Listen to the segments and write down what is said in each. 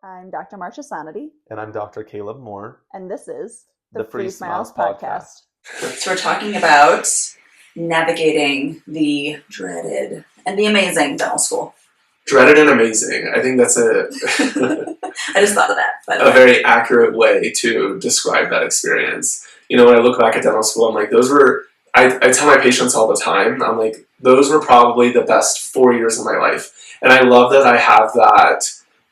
I'm Dr. Marcia Sonity, And I'm Dr. Caleb Moore. and this is The Free Smiles Podcast. So we're talking about navigating the dreaded and the amazing dental school. Dreaded and amazing. I think that's a I just thought of that. a very accurate way to describe that experience. When I look back at dental school, I'm like, those were, I tell my patients all the time, I'm like, those were probably the best 4 years of my life. And I love that I have that,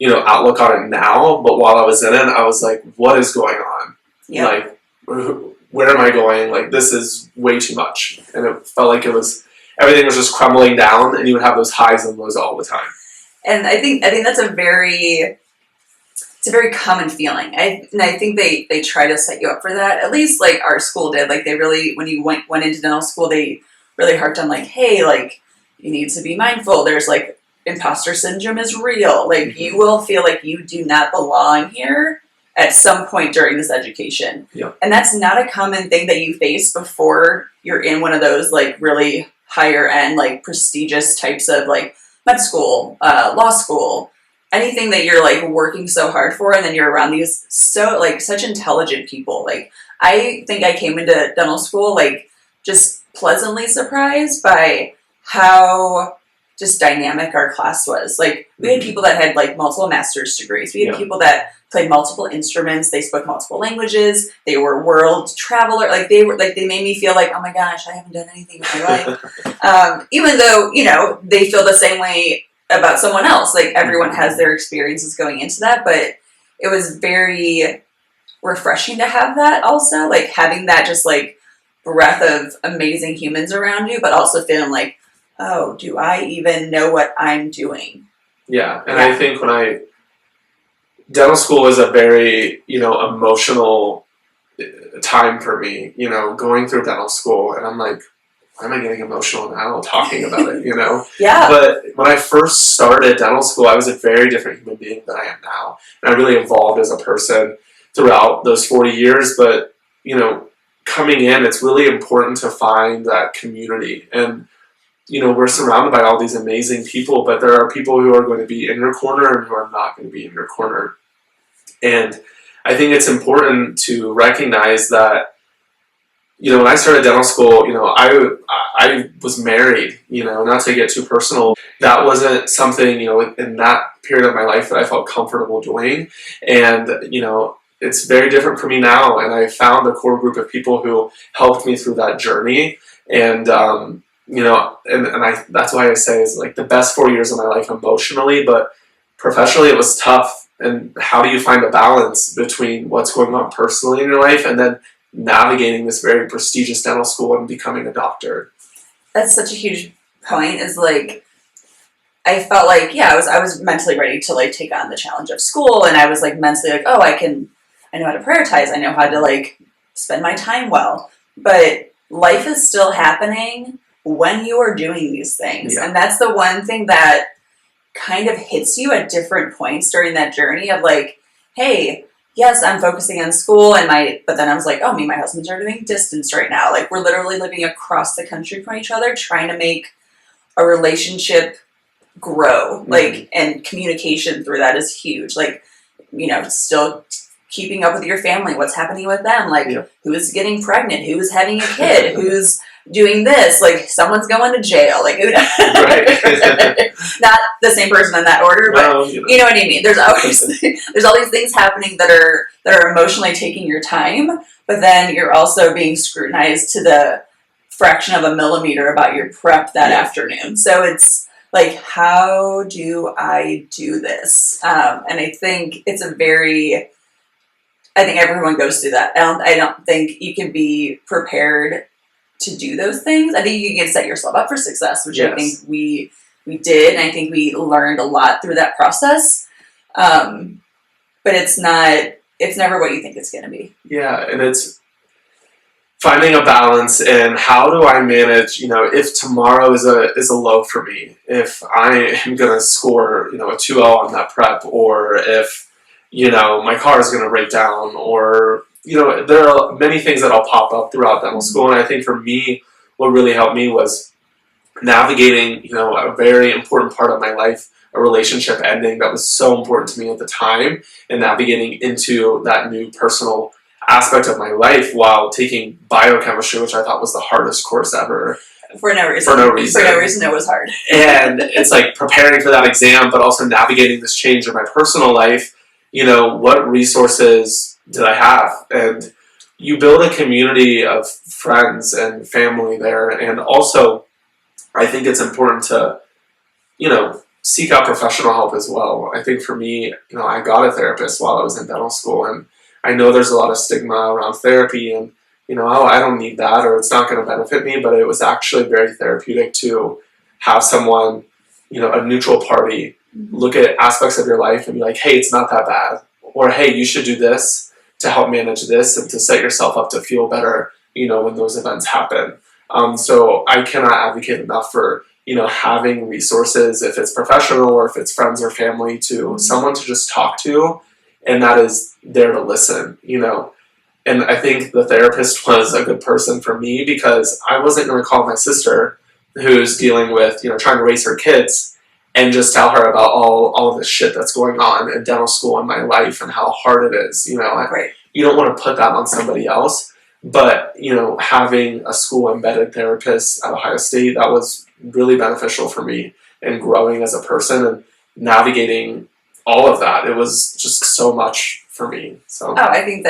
outlook on it now. But while I was in it, I was like, what is going on? Yep. Like, where am I going? Like, this is way too much. And it felt like everything was just crumbling down, and you would have those highs and lows all the time. And I think that's a very common feeling. I think they try to set you up for that. At least like our school did. Like they really, when you went into dental school, they really harped on like, hey, like you need to be mindful. There's like imposter syndrome is real. Like you will feel like you do not belong here at some point during this education. Yeah. And that's not a common thing that you face before you're in one of those like really higher end, like prestigious types of like med school, law school, anything that you're like working so hard for. And then you're around these such intelligent people. Like I think I came into dental school like just pleasantly surprised by how just dynamic our class was. Like we had people that had like multiple master's degrees. We had people that played multiple instruments. They spoke multiple languages. They were world traveler. Like they made me feel like, oh my gosh, I haven't done anything with my life. Even though, they feel the same way about someone else. Like everyone has their experiences going into that, but it was very refreshing to have that also. Like having that just like breath of amazing humans around you, but also feeling like, oh, do I even know what I'm doing? Yeah, and I think dental school was a very, emotional time for me, going through dental school, and I'm like, why am I getting emotional now talking about it, Yeah. But when I first started dental school, I was a very different human being than I am now, and I really evolved as a person throughout those 40 years, but, coming in, it's really important to find that community, and we're surrounded by all these amazing people, but there are people who are going to be in your corner and who are not going to be in your corner. And I think it's important to recognize that, when I started dental school, I was married, not to get too personal. That wasn't something, in that period of my life that I felt comfortable doing. And, it's very different for me now. And I found a core group of people who helped me through that journey. And, that's why I say it's like the best 4 years of my life emotionally, but professionally it was tough. And how do you find a balance between what's going on personally in your life and then navigating this very prestigious dental school and becoming a doctor? That's such a huge point. Is like, I felt like, I was mentally ready to like take on the challenge of school, and I was like mentally like, oh, I know how to prioritize. I know how to like spend my time well, but life is still happening when you are doing these things. Yeah. And that's the one thing that kind of hits you at different points during that journey of like, hey, yes, I'm focusing on school but then I was like, oh, me and my husband are doing distance right now. Like we're literally living across the country from each other, trying to make a relationship grow. Like, and communication through that is huge. Like, still keeping up with your family, what's happening with them, like who is getting pregnant, who is having a kid, who's doing this, like someone's going to jail, like who Right. not the same person in that order, but No, you know what I mean. There's all these things happening that are emotionally taking your time, but then you're also being scrutinized to the fraction of a millimeter about your prep that afternoon. So it's like, how do I do this? And I think I think everyone goes through that. I don't think you can be prepared to do those things. I think you can set yourself up for success, which I think we did, and I think we learned a lot through that process. But it's never what you think it's going to be. Yeah, and it's finding a balance in how do I manage, if tomorrow is a low for me, if I am going to score, a 2.0 on that prep, or if, my car is going to break down, or, there are many things that'll pop up throughout dental school. And I think for me, what really helped me was navigating, a very important part of my life a relationship ending that was so important to me at the time, and navigating into that new personal aspect of my life while taking biochemistry, which I thought was the hardest course ever. For no reason. For no reason. For no reason, it was hard. And it's like preparing for that exam, but also navigating this change in my personal life. You know, what resources did I have? And you build a community of friends and family there. And also, I think it's important to, you know, seek out professional help as well. I think for me, you know, I got a therapist while I was in dental school, and I know there's a lot of stigma around therapy and, you know, oh, I don't need that, or it's not going to benefit me, but it was actually very therapeutic to have someone, you know, a neutral party, look at aspects of your life and be like, hey, it's not that bad, or hey, you should do this to help manage this and to set yourself up to feel better, you know, when those events happen. So I cannot advocate enough for, you know, having resources, if it's professional or if it's friends or family, to someone to just talk to, and that is there to listen, you know. And I think the therapist was a good person for me, because I wasn't going to call my sister, who's dealing with, you know, trying to raise her kids, and just tell her about all of this shit that's going on in dental school in my life and how hard it is. You know, Right. You don't want to put that on somebody else. But, you know, having a school-embedded therapist at Ohio State, that was really beneficial for me in growing as a person and navigating all of that. It was just so much for me. So. Oh, I think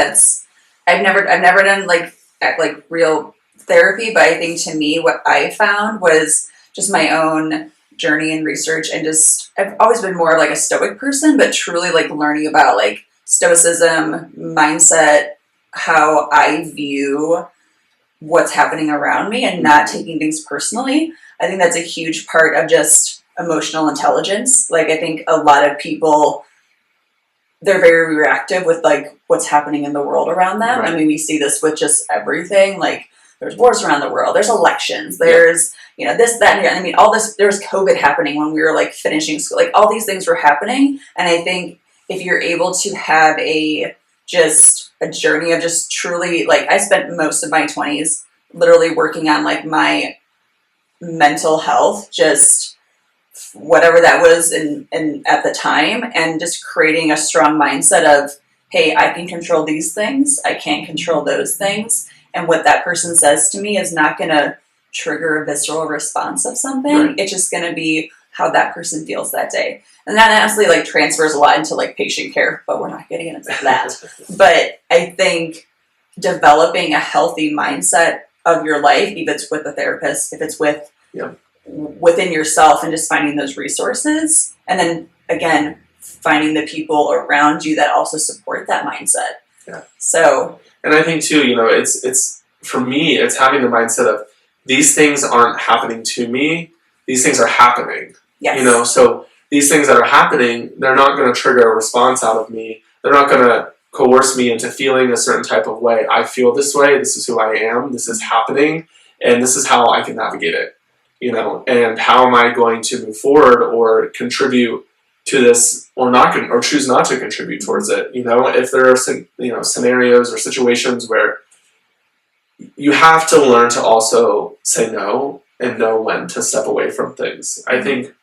I've never done like real therapy, but I think to me what I found was just my own journey and research, and just I've always been more like a stoic person, but truly like learning about like stoicism, mindset, how I view what's happening around me and not taking things personally. I think that's a huge part of just emotional intelligence. Like, I think a lot of people, they're very reactive with like what's happening in the world around them. Right. I mean, we see this with just everything. Like, there's wars around the world, there's elections, there's, you know, this, that, and I mean, all this, there was COVID happening when we were like finishing school, like all these things were happening. And I think if you're able to have a journey of just truly, like, I spent most of my 20s literally working on like my mental health, just whatever that was in at the time, and just creating a strong mindset of, hey, I can control these things, I can't control those things, and what that person says to me is not going to trigger a visceral response of something. Right. It's just going to be how that person feels that day. And that honestly like transfers a lot into like patient care, but we're not getting into that. But I think developing a healthy mindset of your life, if it's with a therapist, if it's with within yourself, and just finding those resources, and then again finding the people around you that also support that mindset. Yeah. So, and I think too, you know, it's for me, it's having the mindset of, these things aren't happening to me, these things are happening. Yes. You know, so these things that are happening, they're not going to trigger a response out of me. They're not going to coerce me into feeling a certain type of way. I feel this way, this is who I am, this is happening, and this is how I can navigate it. You know, and how am I going to move forward or contribute to this, or not, or choose not to contribute towards it? You know, if there are some, you know, scenarios or situations where you have to learn to also say no and know when to step away from things. I think,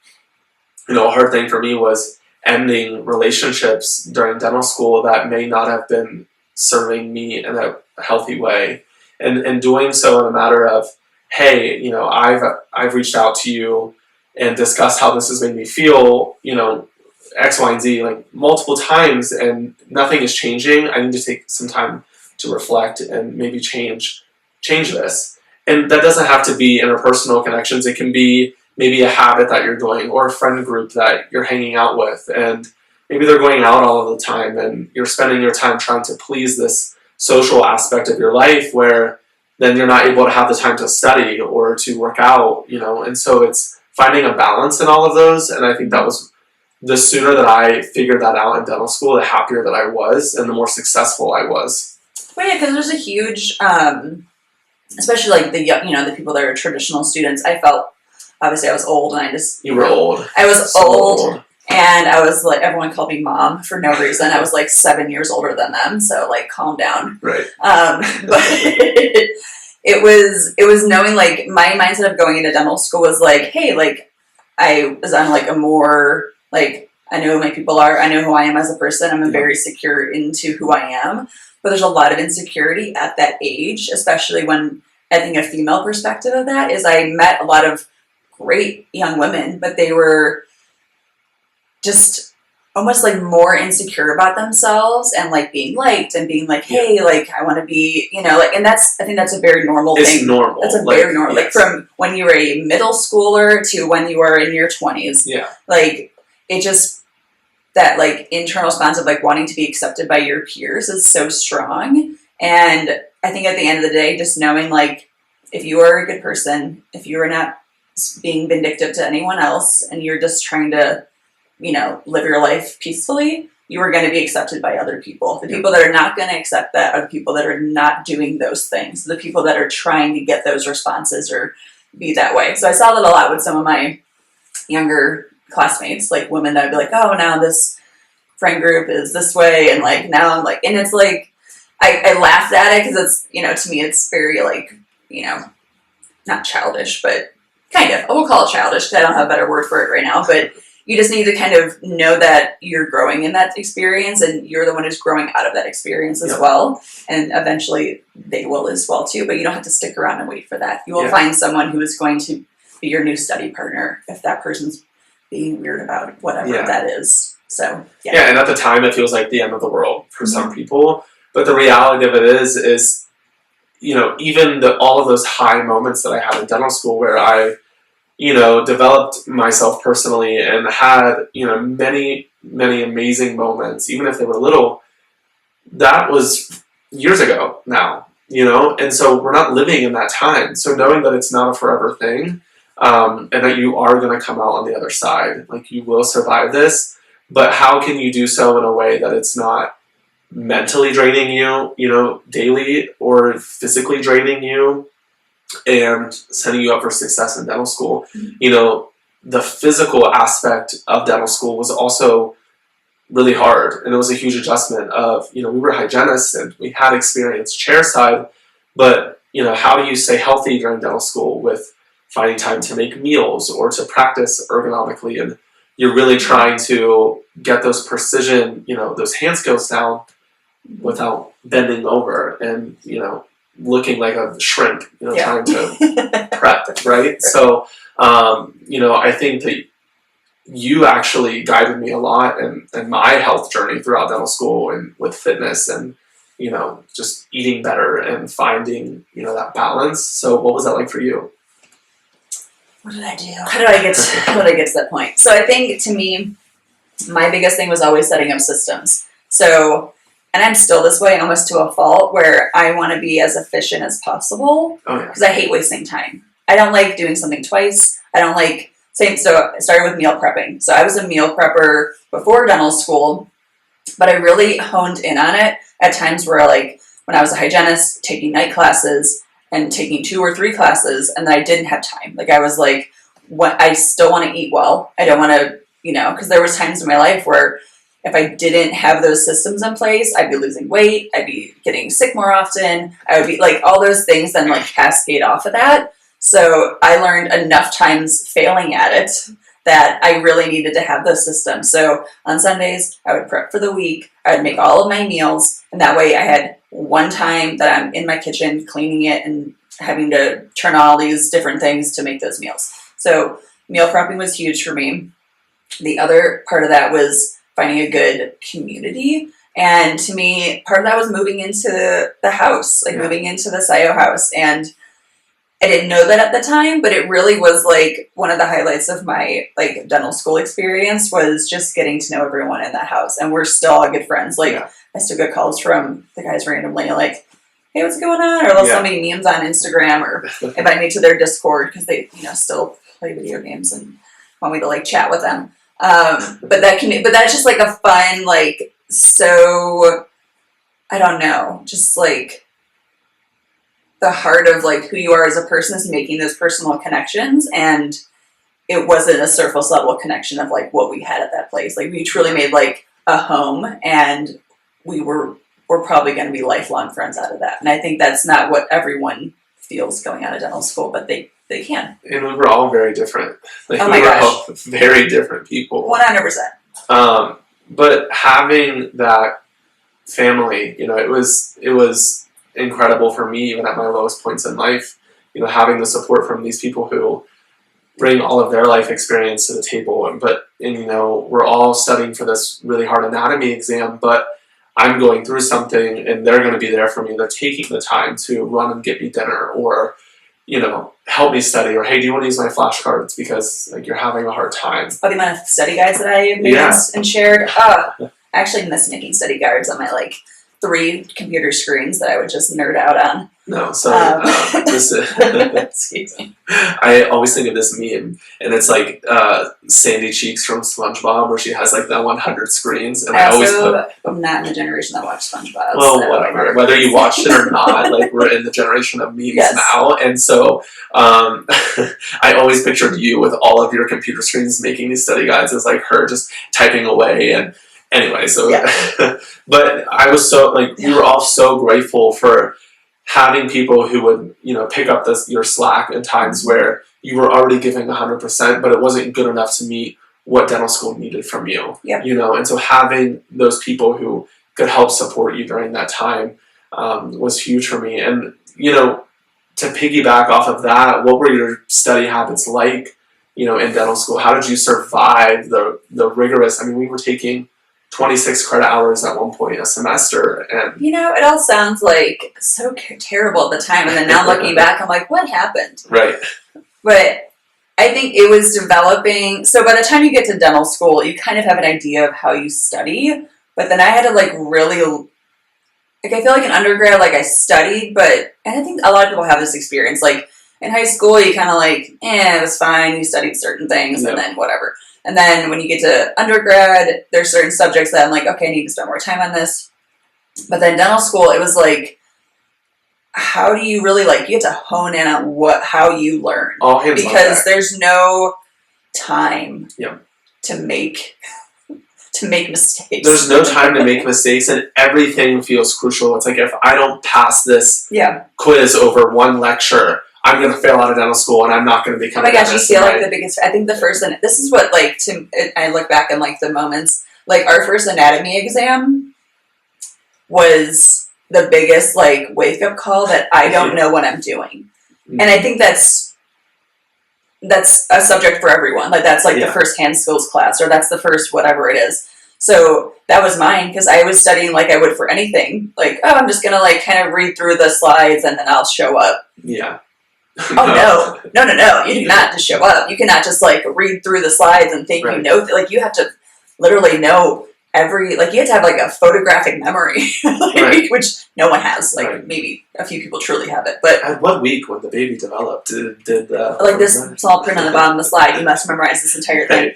you know, a hard thing for me was ending relationships during dental school that may not have been serving me in a healthy way, and doing so in a matter of, hey, you know, I've reached out to you and discussed how this has made me feel, you know, X, Y, and Z, like multiple times, and nothing is changing. I need to take some time to reflect and maybe change this. And that doesn't have to be interpersonal connections. It can be maybe a habit that you're doing, or a friend group that you're hanging out with, and maybe they're going out all of the time, and you're spending your time trying to please this social aspect of your life, where then you're not able to have the time to study or to work out, you know. And so it's finding a balance in all of those. And I think that was, the sooner that I figured that out in dental school, the happier that I was and the more successful I was. Well, yeah, because there's a huge, especially like the people that are traditional students. I felt, obviously I was old, and You were old. I was so old. And I was like, everyone called me mom for no reason. I was like 7 years older than them, so like, calm down. Right. But it was knowing, like, my mindset of going into dental school was like, hey, like, I was on like a more Like, I know who my people are. I know who I am as a person. I'm very secure into who I am. But there's a lot of insecurity at that age, especially when I think a female perspective of that is I met a lot of great young women, but they were just almost like more insecure about themselves and like being liked and being like, hey, like I want to be, you know, like, and I think that's a very normal thing. It's normal. That's a very normal, like from when you were a middle schooler to when you were in your 20s. Yeah. Like it just, that like internal response of like wanting to be accepted by your peers is so strong. And I think at the end of the day, just knowing like if you are a good person, if you are not being vindictive to anyone else and you're just trying to, you know, live your life peacefully, you are going to be accepted by other people. The people that are not going to accept that are the people that are not doing those things. The people that are trying to get those responses or be that way. So I saw that a lot with some of my younger classmates, like women that would be like, oh, now this friend group is this way. And like, now I'm like, and it's like, I laughed at it because it's, you know, to me, it's very like, you know, not childish, but kind of, I will call it childish because I don't have a better word for it right now, but you just need to kind of know that you're growing in that experience and you're the one who's growing out of that experience as well. And eventually they will as well too, but you don't have to stick around and wait for that. You will find someone who is going to be your new study partner if that person's being weird about whatever that is. So, and at the time it feels like the end of the world for some people, but the reality of it is, you know, even all of those high moments that I had in dental school where I, you know, developed myself personally and had, you know, many, many amazing moments, even if they were little, that was years ago now, you know, and so we're not living in that time. So knowing that it's not a forever thing, and that you are going to come out on the other side, like you will survive this, but how can you do so in a way that it's not mentally draining you, you know, daily or physically draining you and setting you up for success in dental school. You know, the physical aspect of dental school was also really hard, and it was a huge adjustment of, you know, we were hygienists and we had experience chairside, but, you know, how do you stay healthy during dental school with finding time to make meals or to practice ergonomically, and you're really trying to get those precision, you know, those hand skills down without bending over and, you know, looking like a shrimp, you know, trying to prep, right? So, you know, I think that you actually guided me a lot in my health journey throughout dental school and with fitness and, you know, just eating better and finding, you know, that balance. So what was that like for you? What did I do? How did I get to that point? So I think to me, my biggest thing was always setting up systems. So, and I'm still this way almost to a fault where I want to be as efficient as possible because I hate wasting time. I don't like doing something twice. I don't like saying, so I started with meal prepping. So I was a meal prepper before dental school, but I really honed in on it at times where, like, when I was a hygienist, taking night classes and taking 2 or 3 classes, and then I didn't have time. Like, I was like, what, I still want to eat well. I don't want to, you know, because there was times in my life where if I didn't have those systems in place, I'd be losing weight, I'd be getting sick more often, I would be like, all those things then like cascade off of that. So I learned enough times failing at it that I really needed to have those systems. So on Sundays, I would prep for the week, I would make all of my meals, and that way I had one time that I'm in my kitchen cleaning it and having to turn on all these different things to make those meals. So meal prepping was huge for me. The other part of that was finding a good community. And to me, part of that was moving into the house, like moving into the SIO house. And I didn't know that at the time, but it really was like one of the highlights of my like dental school experience was just getting to know everyone in that house. And we're still all good friends. Like I still get calls from the guys randomly like, hey, what's going on? Or they'll send me memes on Instagram or invite me to their Discord because they, you know, still play video games and want me to like chat with them. But that's just like a fun, like, so I don't know, just like the heart of like who you are as a person is making those personal connections. And it wasn't a surface level connection of like what we had at that place. Like we truly made like a home, and we're probably going to be lifelong friends out of that. And I think that's not what everyone feels going out of dental school, but they they can. And we were all very different. Like, Oh we my were gosh. all very different people. 100%. But having that family, you know, it was incredible for me, even at my lowest points in life. You know, having the support from these people who bring all of their life experience to the table. And you know, we're all studying for this really hard anatomy exam, but I'm going through something and they're going to be there for me. They're taking the time to run and get me dinner, or, you know, help me study, or, hey, do you want to use my flashcards because like you're having a hard time? Oh, the amount of study guides that I made and shared. I actually miss making study guides on my like 3 computer screens that I would just nerd out on. No, so Excuse me. I always think of this meme, and it's like Sandy Cheeks from SpongeBob, where she has like the 100 screens, and I'm not in the generation that watched SpongeBob. Well, so whatever. Whether you watched it or not, like we're in the generation of memes now, and so I always pictured you with all of your computer screens making these study guides as like her just typing away. And anyway, so but I was so like we were all so grateful for having people who would, you know, pick up your slack in times where you were already giving 100%, but it wasn't good enough to meet what dental school needed from you. You know, and so having those people who could help support you during that time was huge for me. And, you know, to piggyback off of that, what were your study habits like, you know, in dental school? How did you survive the rigorous, I mean, we were taking 26 credit hours at one point a semester, and you know, it all sounds like so terrible at the time, and then now looking back, I'm like, what happened? Right. But I think it was developing. So by the time you get to dental school, you kind of have an idea of how you study. But then I had to like really, like I feel like in undergrad, like I studied, but and I think a lot of people have this experience. Like in high school, you kind of like, it was fine. You studied certain things, and then whatever. And then when you get to undergrad, there's certain subjects that I'm like, okay, I need to spend more time on this. But then dental school, it was like, how do you really like, you get to hone in on how you learn. All hands because there's no time to make mistakes. There's no time to make mistakes, and everything feels crucial. It's like, if I don't pass this quiz over one lecture, I'm going to fail out of dental school, and I'm not going to become. Oh my gosh, you feel like the biggest. I think the first, and this is what like I look back and like the moments, like our first anatomy exam was the biggest like wake up call that I don't know what I'm doing, and I think that's a subject for everyone. Like that's like the first hand skills class, or that's the first whatever it is. So that was mine because I was studying like I would for anything. Like, oh, I'm just gonna like kind of read through the slides and then I'll show up. Yeah. Oh no! You do not just show up. You cannot just like read through the slides and think you know. Like you have to literally know you have to have like a photographic memory, which no one has. Like maybe a few people truly have it. But at what week when the baby developed did like this small print on the bottom of the slide, you must memorize this entire thing.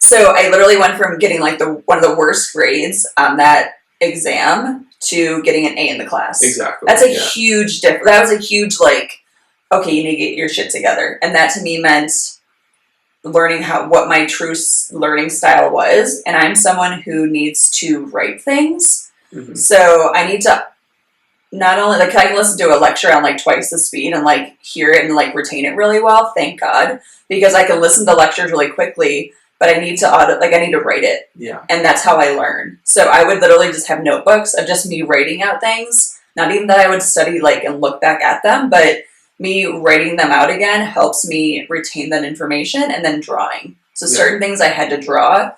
So I literally went from getting like one of the worst grades on that exam to getting an A in the class. Exactly. That's a huge difference. That was a huge like, okay, you need to get your shit together. And that to me meant learning what my true learning style was. And I'm someone who needs to write things. Mm-hmm. So I need to not only, like, I can listen to a lecture on like twice the speed and like hear it and like retain it really well. Thank God. Because I can listen to lectures really quickly, but I need to I need to write it. Yeah. And that's how I learn. So I would literally just have notebooks of just me writing out things. Not even that I would study like and look back at them, but me writing them out again helps me retain that information, and then drawing. So certain things I had to draw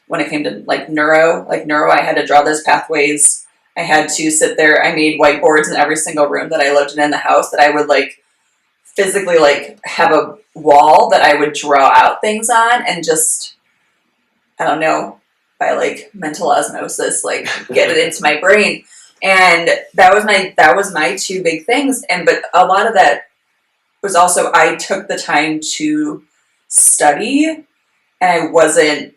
when it came to like neuro, I had to draw those pathways. I had to sit there. I made whiteboards in every single room that I lived in the house that I would like physically like have a wall that I would draw out things on and just, I don't know, by like mental osmosis, like get it into my brain. And that was my 2 big things. But a lot of that was also, I took the time to study, and I wasn't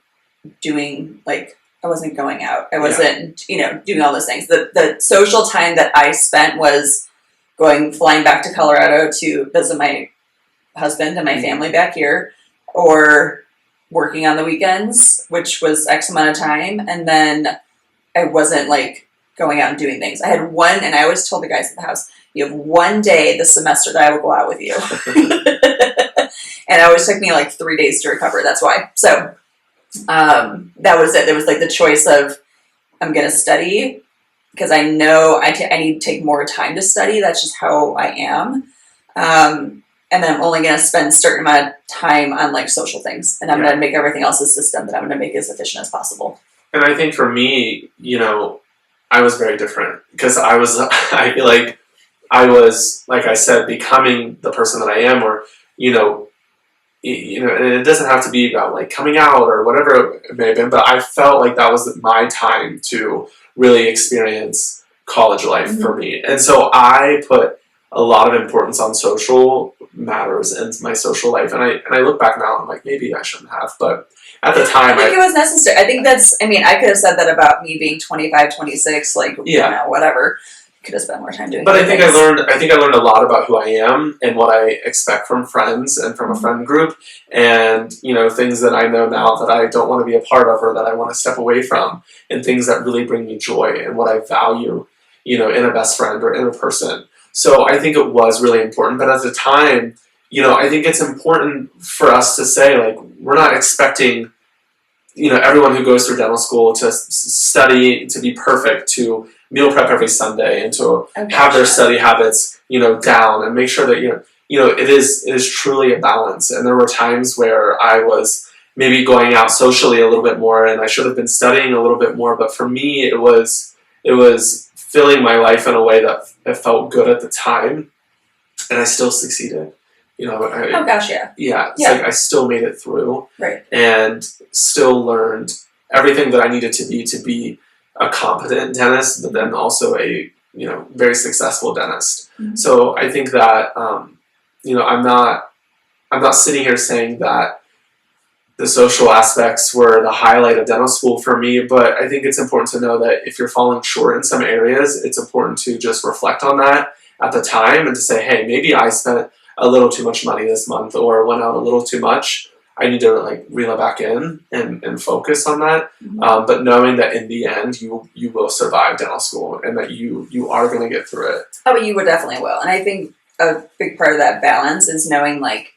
doing like, I wasn't going out. I wasn't, doing all those things. The social time that I spent was flying back to Colorado to visit my husband and my family back here, or working on the weekends, which was X amount of time. And then I wasn't like going out and doing things. I had one, and I always told the guys at the house, you have one day this semester that I will go out with you. And it always took me like 3 days to recover. That's why. So that was it. There was like the choice of I'm going to study because I know I need to take more time to study. That's just how I am. And then I'm only going to spend a certain amount of time on like social things. And I'm going to make everything else a system that I'm going to make as efficient as possible. And I think for me, you know, I was very different because I feel like I was, like I said, becoming the person that I am, or, you know, and it doesn't have to be about like coming out or whatever it may have been, but I felt like that was my time to really experience college life for me. And so I put a lot of importance on social matters in my social life. And I look back now and I'm like, maybe I shouldn't have, but at the time, I think it was necessary. I think I could have said that about me being 25, 26, like, you know, whatever. Could have spent more time doing. But I think I learned a lot about who I am and what I expect from friends and from a friend group, and, you know, things that I know now that I don't want to be a part of or that I want to step away from, and things that really bring me joy and what I value, you know, in a best friend or in a person. So I think it was really important. But at the time, you know, I think it's important for us to say, like, we're not expecting, you know, everyone who goes through dental school to study, to be perfect, to meal prep every Sunday, and to have their study habits, you know, down, and make sure that, you know, it is truly a balance. And there were times where I was maybe going out socially a little bit more, and I should have been studying a little bit more. But for me, it was filling my life in a way that it felt good at the time, and I still succeeded. You know, like I still made it through, right, and still learned everything that I needed to be a competent dentist, but then also a, you know, very successful dentist. So I think that, you know, I'm not sitting here saying that the social aspects were the highlight of dental school for me, but I think it's important to know that if you're falling short in some areas, it's important to just reflect on that at the time and to say, hey, maybe I spent a little too much money this month or went out a little too much. I need to like reel it back in and focus on that. But knowing that in the end, you will survive dental school and that you are going to get through it. Oh, but you would definitely will. And I think a big part of that balance is knowing like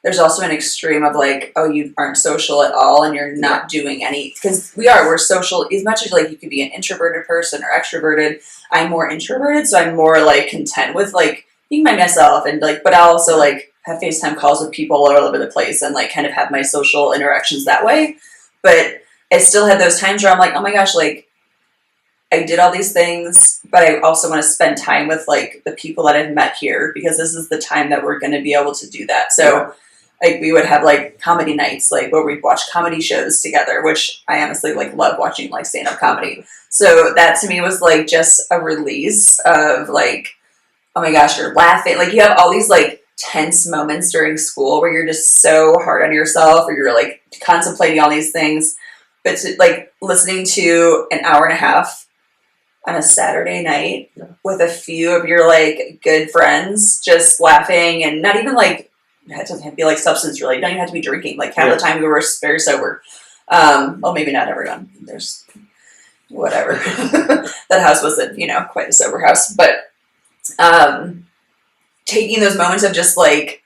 there's also an extreme of like, oh, you aren't social at all and you're not doing any, because we're social as much as like you could be an introverted person or extroverted. I'm more introverted, so I'm more like content with like being by myself and like, but I also like have FaceTime calls with people all over the place and like kind of have my social interactions that way. But I still have those times where I'm like, oh my gosh, like I did all these things, but I also want to spend time with like the people that I've met here because this is the time that we're going to be able to do that. So like we would have like comedy nights, like where we'd watch comedy shows together, which I honestly like love watching like stand-up comedy. So that to me was like just a release of like, oh my gosh, you're laughing. Like you have all these like tense moments during school where you're just so hard on yourself or you're like contemplating all these things, but to, like listening to an hour and a half on a Saturday night with a few of your like good friends just laughing and not even like it doesn't have to be like substance related. You don't even have to be drinking. Like half the time we were very sober. Well, maybe not everyone. There's whatever. That house wasn't, you know, quite a sober house, but taking those moments of just like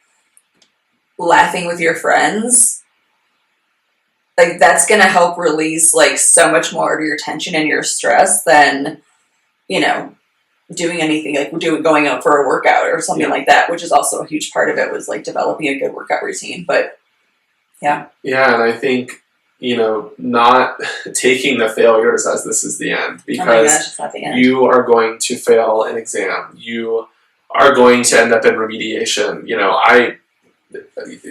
laughing with your friends, like that's going to help release like so much more of your tension and your stress than, you know, doing anything like going out for a workout or something like that, which is also a huge part of it was like developing a good workout routine. But yeah. And I think, you know, not taking the failures as this is the end, because it's not the end. You are going to fail an exam. You are going to end up in remediation. You know,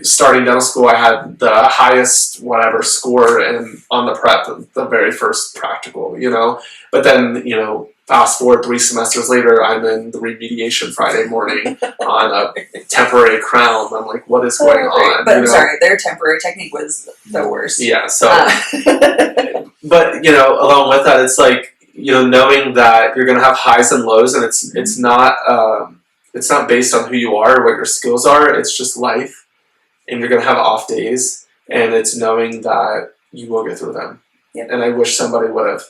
starting dental school, I had the highest whatever score on the prep, the very first practical, you know, but then, you know, fast forward 3 semesters later, I'm in the remediation Friday morning on a temporary crown. I'm like, what is going on? But I'm sorry, their temporary technique was the worst. Yeah, so, but, you know, along with that, it's like, you know, knowing that you're going to have highs and lows, and it's not based on who you are or what your skills are. It's just life, and you're going to have off days, and it's knowing that you will get through them. And I wish somebody would have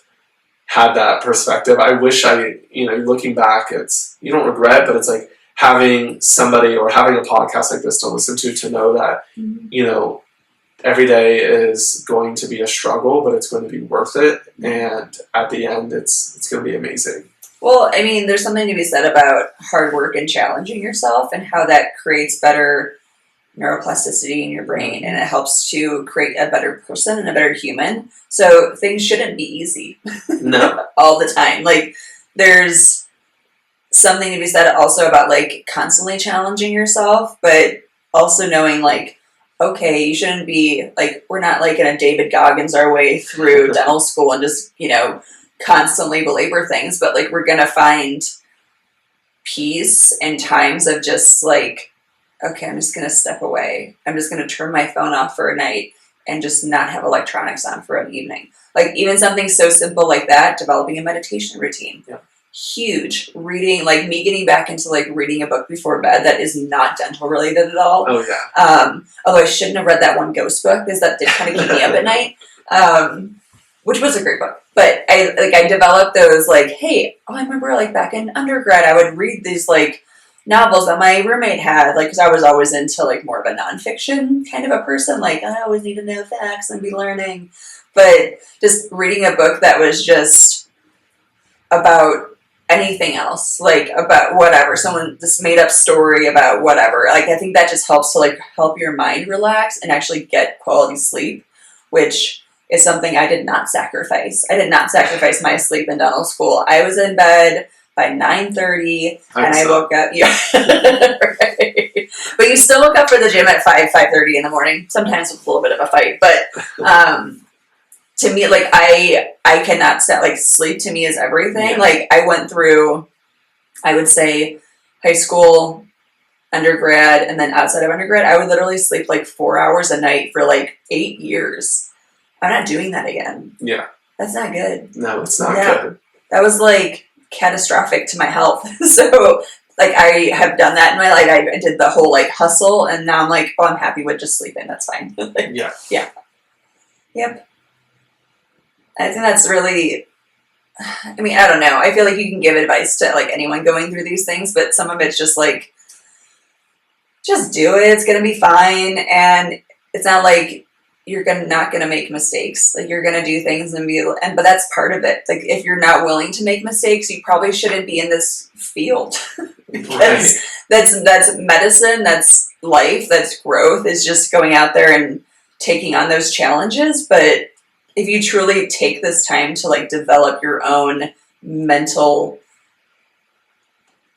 had that perspective. I wish looking back, you don't regret, but it's like having somebody or having a podcast like this to listen to know that, every day is going to be a struggle, but it's going to be worth it. And at the end, it's going to be amazing. Well, I mean, there's something to be said about hard work and challenging yourself and how that creates better neuroplasticity in your brain, and it helps to create a better person and a better human. So things shouldn't be easy. No. All the time. Like, there's something to be said also about, like, constantly challenging yourself, but also knowing, like, okay, you shouldn't be, like, we're not, like, in a David Goggins our way through dental school and just, constantly belabor things, but, like, we're gonna find peace in times of just, like, okay, I'm just going to step away. I'm just going to turn my phone off for a night and just not have electronics on for an evening. Like, even something so simple like that, developing a meditation routine. Yeah. Huge. Reading, like me getting back into, like, reading a book before bed that is not dental related at all. Oh, yeah. Although I shouldn't have read that one ghost book, because that did kind of keep me up at night. Which was a great book. But I developed those, like, hey, I remember, like, back in undergrad, I would read these, like, novels that my roommate had, like, because I was always into, like, more of a nonfiction kind of a person, like, I always need to know facts and be learning, but just reading a book that was just about anything else, like, about whatever, someone just made up story about whatever, like, I think that just helps to, like, help your mind relax and actually get quality sleep, which is something I did not sacrifice. I did not sacrifice my sleep in dental school. I was in bed by 9:30, and I woke up. Yeah, right. But you still woke up for the gym at 5:30 in the morning. Sometimes with a little bit of a fight, but to me, like, I cannot set, like, sleep to me is everything. Yeah. Like, I went through, I would say, high school, undergrad, and then outside of undergrad, I would literally sleep like 4 hours a night for like 8 years. I'm not doing that again. Yeah, that's not good. No, it's not good. That was like catastrophic to my health. So, like, I have done that in my life. I did the whole, like, hustle, and now I'm like, oh, I'm happy with just sleeping. That's fine. Like, yeah. Yep. I think that's really, I mean, I don't know. I feel like you can give advice to, like, anyone going through these things, but some of it's just like, just do it. It's going to be fine. And it's not like you're not going to make mistakes. Like, you're going to do things but that's part of it. Like, if you're not willing to make mistakes, you probably shouldn't be in this field. That's medicine, that's life, that's growth, is just going out there and taking on those challenges. But if you truly take this time to, like, develop your own mental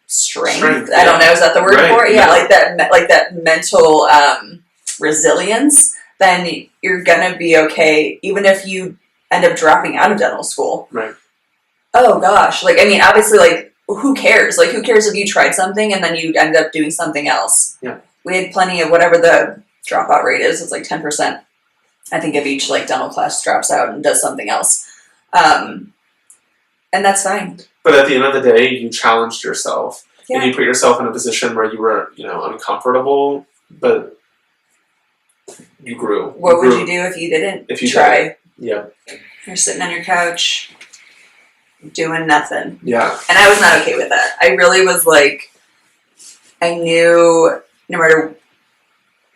strength, I don't know, is that the word for it? Yeah, like that mental resilience, then you're gonna be okay, even if you end up dropping out of dental school. Right. Oh gosh, like, I mean, obviously, like, who cares? Like, who cares if you tried something and then you end up doing something else? Yeah. We had plenty of whatever the dropout rate is. It's like 10%. I think, of each, like, dental class drops out and does something else. And that's fine. But at the end of the day, you challenged yourself. Yeah. And you put yourself in a position where you were, uncomfortable, but you grew. What would you do if you didn't try? Yeah. You're sitting on your couch, doing nothing. Yeah. And I was not okay with that. I really was like, I knew no matter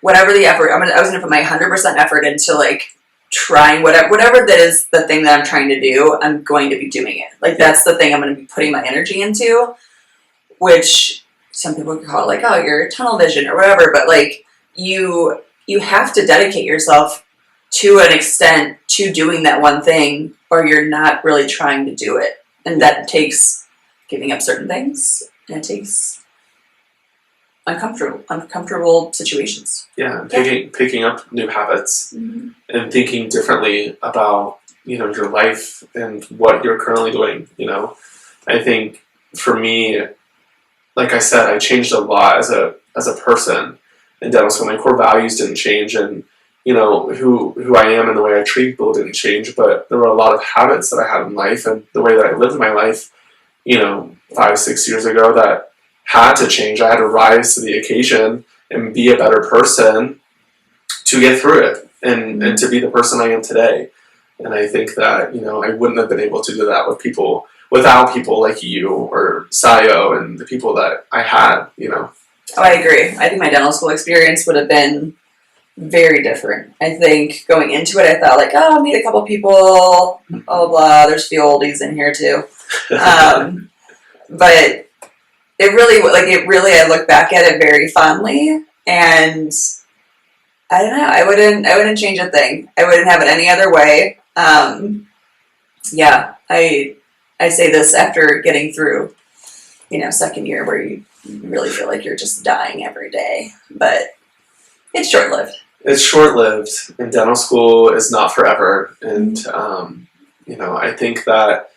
whatever the effort, I was going to put my 100% effort into, like, trying whatever that is the thing that I'm trying to do, I'm going to be doing it. Like, that's the thing I'm going to be putting my energy into, which some people could call, like, oh, you're tunnel vision or whatever, but, like, you have to dedicate yourself to an extent to doing that one thing, or you're not really trying to do it. And that takes giving up certain things, and it takes uncomfortable situations. Yeah, picking up new habits, mm-hmm. and thinking differently about, your life and what you're currently doing. I think for me, like I said, I changed a lot as a person in dental school. My core values didn't change, and who I am and the way I treat people didn't change, but there were a lot of habits that I had in life and the way that I lived my life, 5-6 years ago, that had to change. I had to rise to the occasion and be a better person to get through it and to be the person I am today. And I think that, I wouldn't have been able to do that without people like you or Sayo and the people that I had. Oh, I agree. I think my dental school experience would have been very different. I think going into it, I thought like, oh, I'll meet a couple people, blah, blah. There's a few oldies in here too. But I look back at it very fondly, and I don't know, I wouldn't change a thing. I wouldn't have it any other way. Yeah, I say this after getting through, second year where you really feel like you're just dying every day, but it's short-lived. It's short-lived, and dental school is not forever. And, I think that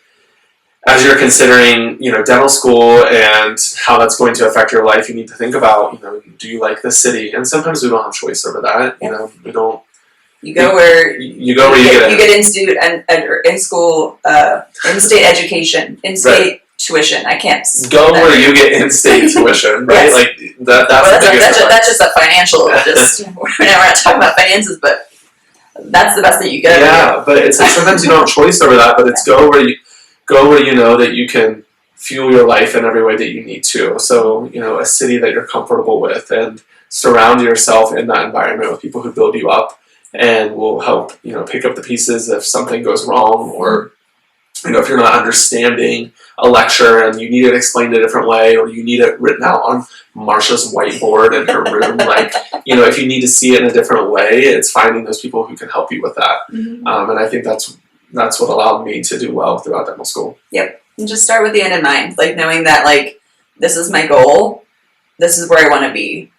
as you're considering, dental school and how that's going to affect your life, you need to think about, do you like the city? And sometimes we don't have choice over that. We don't. You go where you go where you get in-state and in-school, in-state education, in-state tuition. I can't go where you get in-state tuition, right? Yes. Like that's the biggest that's just a financial. We're not talking about finances, but that's the best that you get. Yeah, but it's like sometimes you don't have choice over that. But it's go where you know that you can fuel your life in every way that you need to. So a city that you're comfortable with, and surround yourself in that environment with people who build you up and will help pick up the pieces if something goes wrong, or if you're not understanding a lecture and you need it explained a different way, or you need it written out on Marsha's whiteboard in her room. Like, if you need to see it in a different way, it's finding those people who can help you with that. Mm-hmm. And I think that's what allowed me to do well throughout dental school. Yep. And just start with the end in mind, like knowing that this is my goal, this is where I want to be.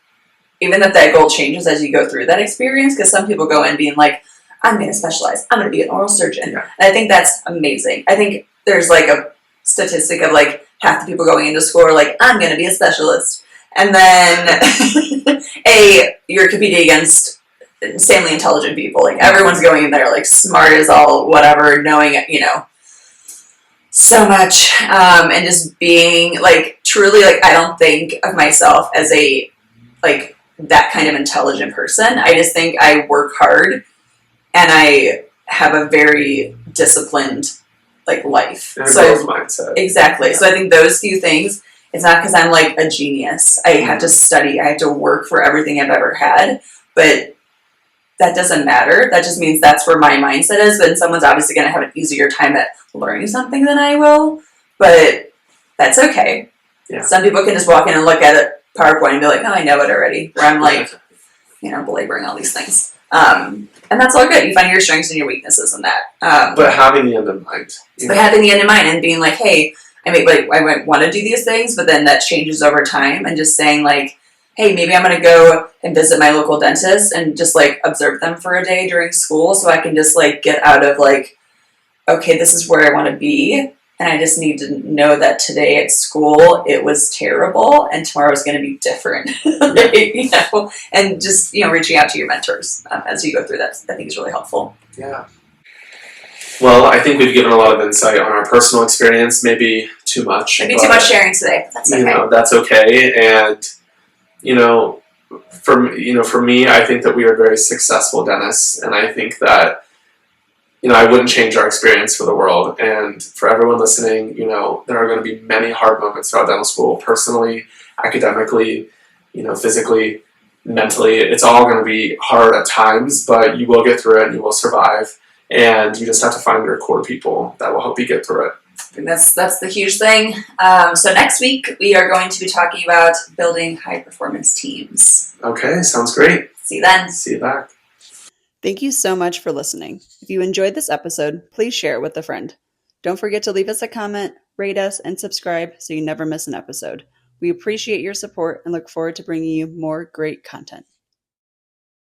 Even if that goal changes as you go through that experience, because some people go in being like, I'm going to specialize, I'm going to be an oral surgeon. Yeah. And I think that's amazing. I think there's a statistic of half the people going into school are like, I'm going to be a specialist. And then you're competing against insanely intelligent people. Everyone's going in there smart as all whatever, knowing so much, and just being truly I don't think of myself as a that kind of intelligent person. I just think I work hard and I have a very disciplined life. And a growth mindset. Exactly. Yeah. So I think those few things, it's not because I'm a genius. I have to study. I have to work for everything I've ever had. But that doesn't matter. That just means that's where my mindset is. But someone's obviously going to have an easier time at learning something than I will. But that's okay. Yeah. Some people can just walk in and look at a PowerPoint and be like, oh, I know it already. Where I'm belaboring all these things. And that's all good. You find your strengths and your weaknesses in that. But having the end in mind. Having the end in mind and being hey, I might want to do these things, but then that changes over time. And just saying hey, maybe I'm going to go and visit my local dentist and just observe them for a day during school, so I can just get out of okay, this is where I want to be. And I just need to know that today at school it was terrible, and tomorrow is going to be different. And just reaching out to your mentors as you go through that, I think is really helpful. Yeah. Well, I think we've given a lot of insight on our personal experience. Maybe too much. Maybe too much sharing today. But that's okay. That's okay. And for me, I think that we are very successful dentists, and I think that. I wouldn't change our experience for the world. And for everyone listening, there are going to be many hard moments throughout dental school, personally, academically, physically, mentally. It's all going to be hard at times, but you will get through it and you will survive. And you just have to find your core people that will help you get through it. I think that's the huge thing. So next week, we are going to be talking about building high-performance teams. Okay, sounds great. See you then. See you back. Thank you so much for listening. If you enjoyed this episode, please share it with a friend. Don't forget to leave us a comment, rate us, and subscribe so you never miss an episode. We appreciate your support and look forward to bringing you more great content.